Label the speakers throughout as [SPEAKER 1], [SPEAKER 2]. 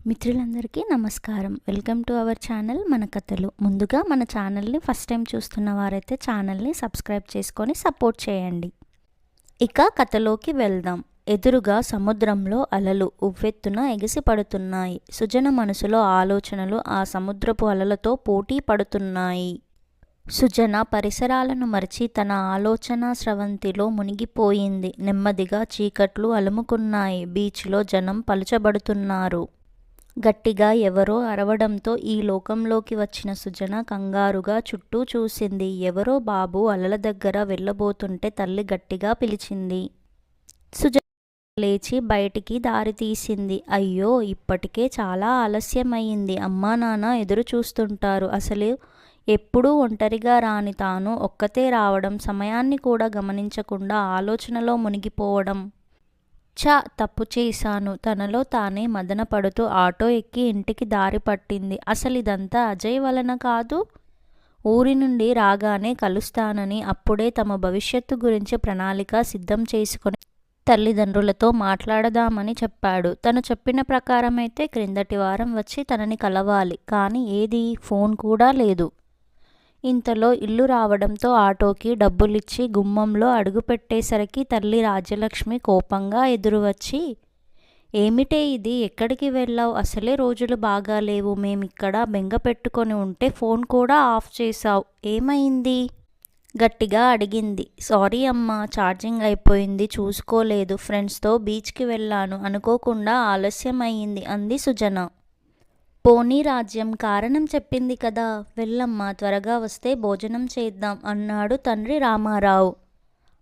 [SPEAKER 1] మిత్రులందరికీ నమస్కారం. Welcome to our channel మన కథలు. ముందుగా మన ఛానల్ని ఫస్ట్ టైం చూస్తున్న వారైతే ఛానల్ని సబ్స్క్రైబ్ చేసుకొని సపోర్ట్ చేయండి. ఇక కథలోకి వెళ్దాం. ఎదురుగా సముద్రంలో అలలు ఉవ్వెత్తున ఎగిసి పడుతున్నాయి. సుజన మనసులో ఆలోచనలు ఆ సముద్రపు అలలతో పోటీ పడుతున్నాయి. సుజన పరిసరాలను మరిచి తన ఆలోచన స్రవంతిలో మునిగిపోయింది. నెమ్మదిగా చీకట్లు అలుముకున్నాయి. బీచ్లో జనం పలుచబడుతున్నారు. గట్టిగా ఎవరో అరవడంతో ఈ లోకంలోకి వచ్చిన సుజన కంగారుగా చుట్టూ చూసింది. ఎవరో బాబు అలల దగ్గర వెళ్ళబోతుంటే తల్లి గట్టిగా పిలిచింది. సుజన లేచి బయటికి దారి తీసింది. అయ్యో, ఇప్పటికే చాలా ఆలస్యమయ్యింది. అమ్మా నాన్న ఎదురు చూస్తుంటారు. అసలు ఎప్పుడూ ఒంటరిగా రాని తాను ఒక్కతే రావడం, సమయాన్ని కూడా గమనించకుండా ఆలోచనలో మునిగిపోవడం. తప్పు చేశాను. తనలో తానే మదనపడుతూ ఆటో ఎక్కి ఇంటికి దారి పట్టింది. అసలు ఇదంతా అజయ్ వలన కాదు. ఊరి నుండి రాగానే కలుస్తానని అప్పుడే తమ భవిష్యత్తు గురించి ప్రణాళిక సిద్ధం చేసుకుని తల్లిదండ్రులతో మాట్లాడదామని చెప్పాడు. తను చెప్పిన ప్రకారమైతే క్రిందటి వారం వచ్చి తనని కలవాలి. కానీ ఏది? ఫోన్ కూడా లేదు. ఇంతలో ఇల్లు రావడంతో ఆటోకి డబ్బులిచ్చి గుమ్మంలో అడుగుపెట్టేసరికి తల్లి రాజ్యలక్ష్మి కోపంగా ఎదురువచ్చి, ఏమిటే ఇది? ఎక్కడికి వెళ్ళావు? అసలే రోజులు బాగాలేవు. మేమిక్కడ బెంగ పెట్టుకొని ఉంటే ఫోన్ కూడా ఆఫ్ చేశావు. ఏమైంది? గట్టిగా అడిగింది. సారీ అమ్మా, ఛార్జింగ్ అయిపోయింది, చూసుకోలేదు. ఫ్రెండ్స్తో బీచ్కి వెళ్ళాను, అనుకోకుండా ఆలస్యం అయ్యింది అంది సుజన. పోనీ రాజ్యం, కారణం చెప్పింది కదా. వెళ్ళమ్మా, త్వరగా వస్తే భోజనం చేద్దాం అన్నాడు తండ్రి రామారావు.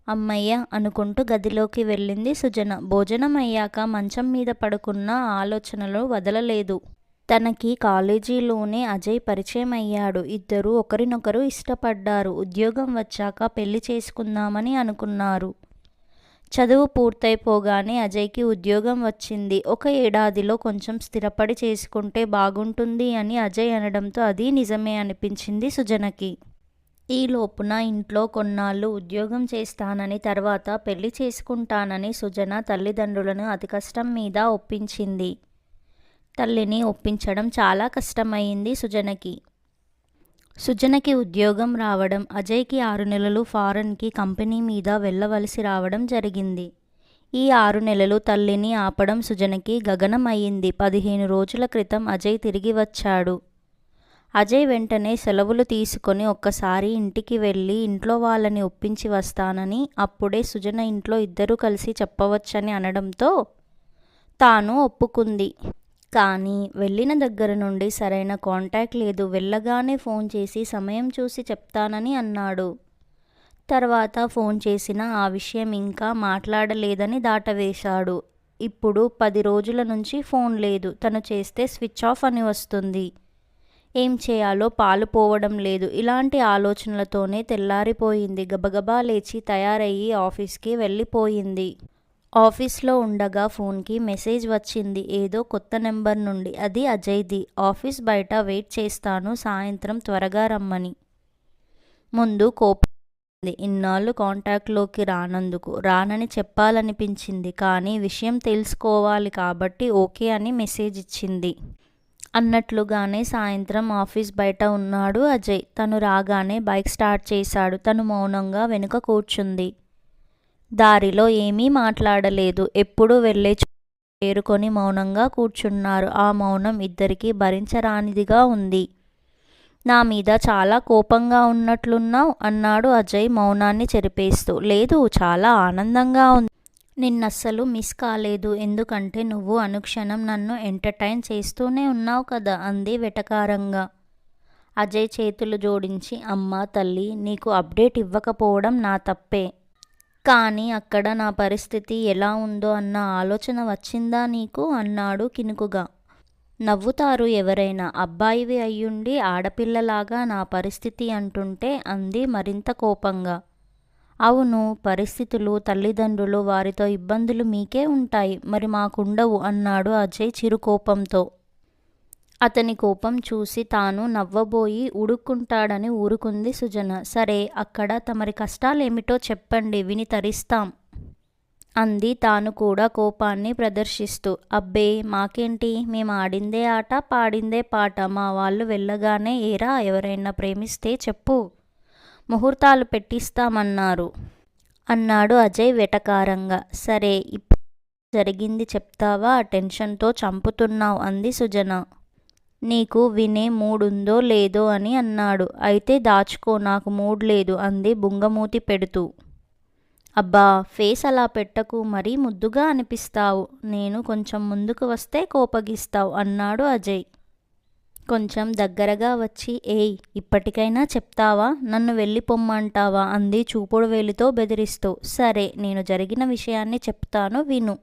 [SPEAKER 1] అమ్మయ్య అనుకుంటూ గదిలోకి వెళ్ళింది సుజన. భోజనం అయ్యాక మంచం మీద పడుకున్న ఆలోచనలు వదలలేదు. తనకి కాలేజీలోనే అజయ్ పరిచయం అయ్యాడు. ఇద్దరూ ఒకరినొకరు ఇష్టపడ్డారు. ఉద్యోగం వచ్చాక పెళ్లి చేసుకుందామని అనుకున్నారు. చదువు పూర్తయిపోగానే అజయ్కి ఉద్యోగం వచ్చింది. 1 ఏడాదిలో కొంచెం స్థిరపడి చేసుకుంటే బాగుంటుంది అని అజయ్ అనడంతో అది నిజమే అనిపించింది సుజనకి. ఈ లోపున ఇంట్లో కొన్నాళ్ళు ఉద్యోగం చేస్తానని, తర్వాత పెళ్లి చేసుకుంటానని సుజన తల్లిదండ్రులను అతి కష్టం మీద ఒప్పించింది. తల్లిని ఒప్పించడం చాలా కష్టమైంది సుజనకి. సుజనకి ఉద్యోగం రావడం, అజయ్కి 6 నెలలు ఫారెన్కి కంపెనీ మీద వెళ్ళవలసి రావడం జరిగింది. ఈ 6 నెలలు తల్లిని ఆపడం సుజనకి గగనం అయ్యింది. 15 రోజుల క్రితం అజయ్ తిరిగి వచ్చాడు. అజయ్ వెంటనే సెలవులు తీసుకొని ఒక్కసారి ఇంటికి వెళ్ళి ఇంట్లో వాళ్ళని ఒప్పించి వస్తానని, అప్పుడే సుజన ఇంట్లో ఇద్దరూ కలిసి చెప్పవచ్చని అనడంతో తాను ఒప్పుకుంది. కానీ వెళ్ళిన దగ్గర నుండి సరైన కాంటాక్ట్ లేదు. వెళ్ళగానే ఫోన్ చేసి సమయం చూసి చెప్తానని అన్నాడు. తర్వాత ఫోన్ చేసినా ఆ విషయం ఇంకా మాట్లాడలేదని దాటవేశాడు. ఇప్పుడు 10 రోజుల నుంచి ఫోన్ లేదు. తను చేస్తే స్విచ్ ఆఫ్ అని వస్తుంది. ఏం చేయాలో పాలు పోవడం లేదు. ఇలాంటి ఆలోచనలతోనే తెల్లారిపోయింది. గబగబా లేచి తయారయ్యి ఆఫీస్కి వెళ్ళిపోయింది. ఆఫీస్లో ఉండగా ఫోన్కి మెసేజ్ వచ్చింది. ఏదో కొత్త నెంబర్ నుండి. అది అజయ్ది. ఆఫీస్ బయట వెయిట్ చేస్తాను, సాయంత్రం త్వరగా రమ్మని. ముందు కోపంది. ఇన్నాళ్ళు కాంటాక్ట్లోకి రానందుకు. రానని చెప్పాలనిపించింది. కానీ విషయం తెలుసుకోవాలి కాబట్టి ఓకే అని మెసేజ్ ఇచ్చింది. అన్నట్లుగానే సాయంత్రం ఆఫీస్ బయట ఉన్నాడు అజయ్. తను రాగానే బైక్ స్టార్ట్ చేశాడు. తను మౌనంగా వెనుక కూర్చుంది. దారిలో ఏమీ మాట్లాడలేదు. ఎప్పుడు వెళ్ళే చేరుకొని మౌనంగా కూర్చున్నారు. ఆ మౌనం ఇద్దరికీ భరించరానిదిగా ఉంది. నా మీద చాలా కోపంగా ఉన్నట్లున్నావు అన్నాడు అజయ్ మౌనాన్ని చెరిపేస్తూ. లేదు, చాలా ఆనందంగా ఉంది. నిన్నస్సలు మిస్ కాలేదు. ఎందుకంటే నువ్వు అనుక్షణం నన్ను ఎంటర్టైన్ చేస్తూనే ఉన్నావు కదా అంది వెటకారంగా. అజయ్ చేతులు జోడించి, అమ్మా తల్లి, నీకు అప్డేట్ ఇవ్వకపోవడం నా తప్పే. కానీ అక్కడ నా పరిస్థితి ఎలా ఉందో అన్న ఆలోచన వచ్చిందా నీకు అన్నాడు కినుకుగా. నవ్వుతారు ఎవరైనా. అబ్బాయివి అయ్యుండి ఆడపిల్లలాగా నా పరిస్థితి అంటుంటే అంది మరింత కోపంగా. అవును, పరిస్థితులు, తల్లిదండ్రులు, వారితో ఇబ్బందులు మీకే ఉంటాయి, మరి మాకుండవు అన్నాడు అజయ్ చిరుకోపంతో. అతని కోపం చూసి తాను నవ్వబోయి ఉడుక్కుంటాడని ఊరుకుంది సుజన. సరే, అక్కడ తమరి కష్టాలేమిటో చెప్పండి, విని తరిస్తాం అంది తాను కూడా కోపాన్ని ప్రదర్శిస్తూ. అబ్బే మాకేంటి, మేము ఆడిందే ఆట పాడిందే పాట, మా వాళ్ళు వెళ్ళగానే ఏరా ఎవరైనా ప్రేమిస్తే చెప్పు, ముహూర్తాలు పెట్టిస్తామన్నారు అన్నాడు అజయ్ వెటకారంగా. సరే ఇప్పుడు జరిగింది చెప్తావా, టెన్షన్తో చంపుతున్నావు అంది సుజన. నీకు వినే మూడుందో లేదో అని అన్నాడు. అయితే దాచుకో, నాకు మూడ్ లేదు అంది బుంగమూతి పెడుతూ. అబ్బా ఫేస్ అలా పెట్టకు, మరీ ముద్దుగా అనిపిస్తావు, నేను కొంచెం ముందుకు వస్తే కోపగిస్తావు అన్నాడు అజయ్ కొంచెం దగ్గరగా వచ్చి. ఏయ్ ఇప్పటికైనా చెప్తావా, నన్ను వెళ్ళిపొమ్మంటావా అంది చూపుడు వేలితో బెదిరిస్తూ. సరే నేను జరిగిన విషయాన్ని చెప్తాను విను.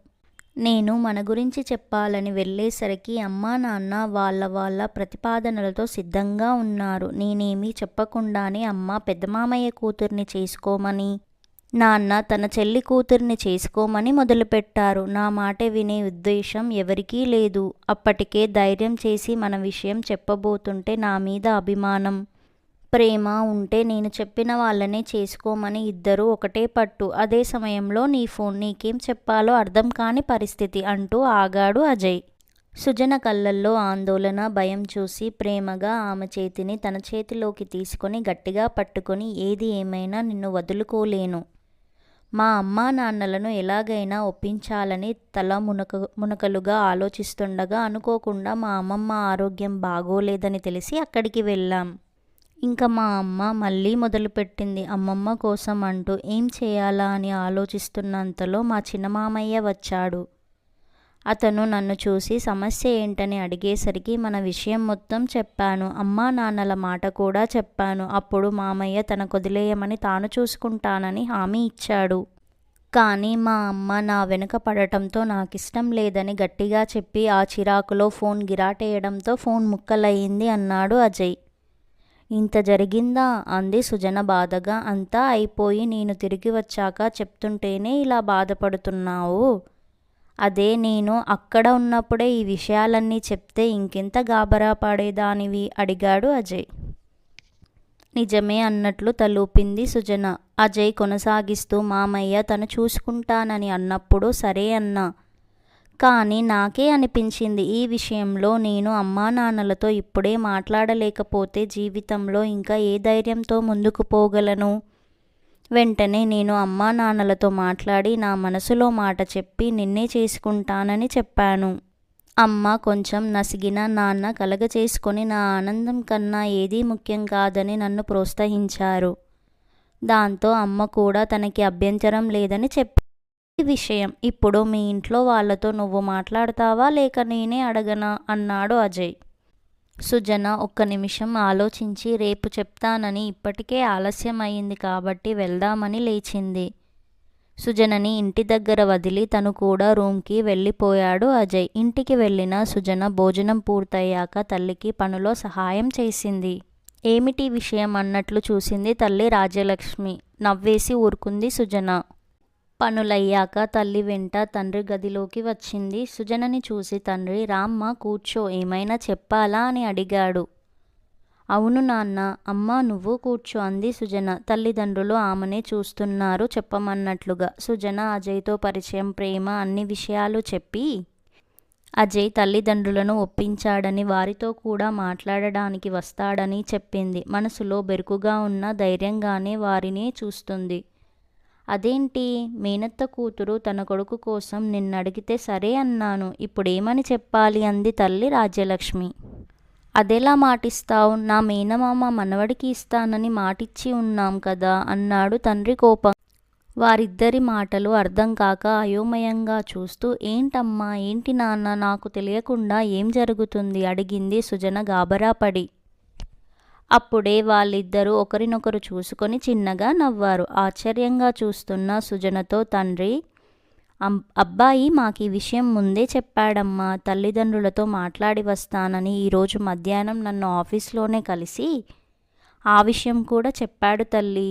[SPEAKER 1] నేను మన గురించి చెప్పాలని వెళ్ళేసరికి అమ్మా నాన్న వాళ్ళ ప్రతిపాదనలతో సిద్ధంగా ఉన్నారు. నేనేమీ చెప్పకుండానే అమ్మ పెద్దమామయ్య కూతుర్ని చేసుకోమని, నాన్న తన చెల్లి కూతుర్ని చేసుకోమని మొదలుపెట్టారు. నా మాట వినే ఉద్దేశం ఎవరికీ లేదు. అప్పటికే ధైర్యం చేసి మన విషయం చెప్పబోతుంటే నా మీద అభిమానం, ప్రేమ ఉంటే నేను చెప్పిన వాళ్ళనే చేసుకోమని ఇద్దరూ ఒకటే పట్టు. అదే సమయంలో నీ ఫోన్, నీకేం చెప్పాలో అర్థం కాని పరిస్థితి అంటూ ఆగాడు అజయ్. సుజన కళ్ళల్లో ఆందోళన, భయం చూసి ప్రేమగా ఆమె చేతిని తన చేతిలోకి తీసుకొని గట్టిగా పట్టుకొని, ఏది ఏమైనా నిన్ను వదులుకోలేను. మా అమ్మా నాన్నలను ఎలాగైనా ఒప్పించాలని తల మునకలుగా ఆలోచిస్తుండగా అనుకోకుండా మా అమ్మమ్మ ఆరోగ్యం బాగోలేదని తెలిసి అక్కడికి వెళ్ళాం. ఇంకా మా అమ్మ మళ్ళీ మొదలుపెట్టింది అమ్మమ్మ కోసం అంటూ. ఏం చేయాలా అని ఆలోచిస్తున్నంతలో మా చిన్నమామయ్య వచ్చాడు. అతను నన్ను చూసి సమస్య ఏంటని అడిగేసరికి మన విషయం మొత్తం చెప్పాను. అమ్మా నాన్నల మాట కూడా చెప్పాను. అప్పుడు మామయ్య తనకొదిలేయమని తాను చూసుకుంటానని హామీ ఇచ్చాడు. కానీ మా అమ్మ నా వెనుక పడటంతో నాకిష్టం లేదని గట్టిగా చెప్పి ఆ చిరాకులో ఫోన్ గిరాటేయడంతో ఫోన్ ముక్కలయ్యింది అన్నాడు అజయ్. ఇంత జరిగిందా అంది సుజన బాధగా. అంతా అయిపోయి నేను తిరిగి వచ్చాక చెప్తుంటేనే ఇలా బాధపడుతున్నావు. అదే నేను అక్కడ ఉన్నప్పుడే ఈ విషయాలన్నీ చెప్తే ఇంకెంత గాబరా పడేదానివి అడిగాడు అజయ్. నిజమే అన్నట్లు తలూపింది సుజన. అజయ్ కొనసాగిస్తూ, మామయ్య తను చూసుకుంటానని అన్నప్పుడు సరే అన్నా. కానీ నాకే అనిపించింది ఈ విషయంలో నేను అమ్మా నాన్నలతో ఇప్పుడే మాట్లాడలేకపోతే జీవితంలో ఇంకా ఏ ధైర్యంతో ముందుకు పోగలను. వెంటనే నేను అమ్మా నాన్నలతో మాట్లాడి నా మనసులో మాట చెప్పి నిన్నే చేసుకుంటానని చెప్పాను. అమ్మ కొంచెం నసిగిన, నాన్న కలగచేసుకొని నా ఆనందం కన్నా ఏదీ ముఖ్యం కాదని నన్ను ప్రోత్సహించారు. దాంతో అమ్మ కూడా తనకి అభ్యంతరం లేదని చెప్పి ఈ విషయం ఇప్పుడు మీ ఇంట్లో వాళ్ళతో నువ్వు మాట్లాడతావా లేక నేనే అడగనా అన్నాడు అజయ్. సుజన ఒక్క నిమిషం ఆలోచించి రేపు చెప్తానని, ఇప్పటికే ఆలస్యం అయింది కాబట్టి వెళ్దామని లేచింది. సుజనని ఇంటి దగ్గర వదిలి తను కూడా రూమ్కి వెళ్ళిపోయాడు అజయ్. ఇంటికి వెళ్ళిన సుజన భోజనం పూర్తయ్యాక తల్లికి పనులో సహాయం చేసింది. ఏమిటి విషయం అన్నట్లు చూసింది తల్లి రాజ్యలక్ష్మి. నవ్వేసి ఊరుకుంది సుజన. పనులయ్యాక తల్లి వెంట తండ్రి గదిలోకి వచ్చింది. సుజనని చూసి తండ్రి, రామ్మ కూర్చో, ఏమైనా చెప్పాలా అని అడిగాడు. అవును నాన్న. అమ్మ నువ్వు కూర్చో అంది సుజన. తల్లిదండ్రులు ఆమెనే చూస్తున్నారు చెప్పమన్నట్లుగా. సుజన అజయ్తో పరిచయం, ప్రేమ, అన్ని విషయాలు చెప్పి అజయ్ తల్లిదండ్రులను ఒప్పించాడని, వారితో కూడా మాట్లాడడానికి వస్తాడని చెప్పింది. మనసులో బెరుకుగా ఉన్న ధైర్యంగానే వారినే చూస్తుంది. అదేంటి, మేనత్త కూతురు తన కొడుకు కోసం నిన్నడిగితే సరే అన్నాను, ఇప్పుడేమని చెప్పాలి అంది తల్లి రాజ్యలక్ష్మి. అదెలా మాటిస్తావు, నా మేనమామ మనవడికి ఇస్తానని మాటిచ్చి ఉన్నాం కదా అన్నాడు తండ్రి కోపం. వారిద్దరి మాటలు అర్థం కాక అయోమయంగా చూస్తూ, ఏంటమ్మా, ఏంటి నాన్న, నాకు తెలియకుండా ఏం జరుగుతుంది అడిగింది సుజన గాబరాపడి. అప్పుడే వాళ్ళిద్దరూ ఒకరినొకరు చూసుకొని చిన్నగా నవ్వారు. ఆశ్చర్యంగా చూస్తున్న సుజనతో తండ్రి, అబ్బాయి మాకు ఈ విషయం ముందే చెప్పాడమ్మా, తల్లిదండ్రులతో మాట్లాడి వస్తానని. ఈరోజు మధ్యాహ్నం నన్ను ఆఫీస్లోనే కలిసి ఆ విషయం కూడా చెప్పాడు తల్లి.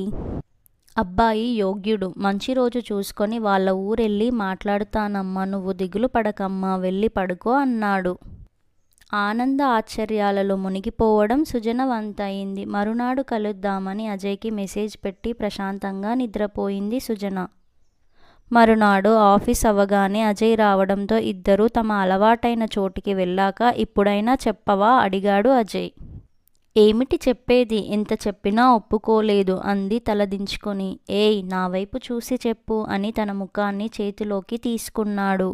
[SPEAKER 1] అబ్బాయి యోగ్యుడు, మంచి రోజు చూసుకొని వాళ్ళ ఊరెళ్ళి మాట్లాడుతానమ్మా, నువ్వు దిగులు పడకమ్మా, వెళ్ళి పడుకో అన్నాడు. ఆనంద ఆశ్చర్యాలలో మునిగిపోవడం సుజన వంతయింది. మరునాడు కలుద్దామని అజయ్కి మెసేజ్ పెట్టి ప్రశాంతంగా నిద్రపోయింది సుజన. మరునాడు ఆఫీస్ అవ్వగానే అజయ్ రావడంతో ఇద్దరూ తమ అలవాటైన చోటికి వెళ్ళాక ఇప్పుడైనా చెప్పవా అడిగాడు అజయ్. ఏమిటి చెప్పేది, ఎంత చెప్పినా ఒప్పుకోలేదు అంది తలదించుకొని. ఏయ్, నా వైపు చూసి చెప్పు అని తన ముఖాన్ని చేతిలోకి తీసుకున్నాడు.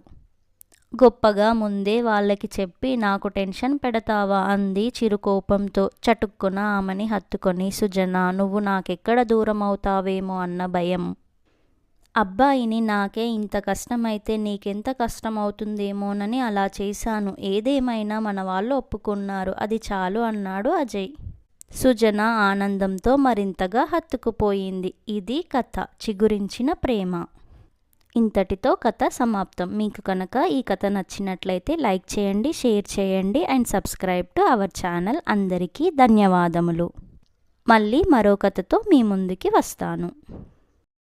[SPEAKER 1] గొప్పగా ముందే వాళ్ళకి చెప్పి నాకు టెన్షన్ పెడతావా అంది చిరుకోపంతో. చటుక్కున ఆమెని హత్తుకొని, సుజన, నువ్వు నాకెక్కడ దూరం అవుతావేమో అన్న భయం. అబ్బాయిని నాకే ఇంత కష్టమైతే నీకెంత కష్టమవుతుందేమోనని అలా చేశాను. ఏదేమైనా మన వాళ్ళు ఒప్పుకున్నారు, అది చాలు అన్నాడు అజయ్. సుజన ఆనందంతో మరింతగా హత్తుకుపోయింది. ఇది కథ, చిగురించిన ప్రేమ. ఇంతటితో కథ సమాప్తం. మీకు కనుక ఈ కథ నచ్చినట్లయితే లైక్ చేయండి, షేర్ చేయండి and subscribe to our channel. అందరికీ ధన్యవాదములు. మళ్ళీ మరో కథతో మీ ముందుకి వస్తాను.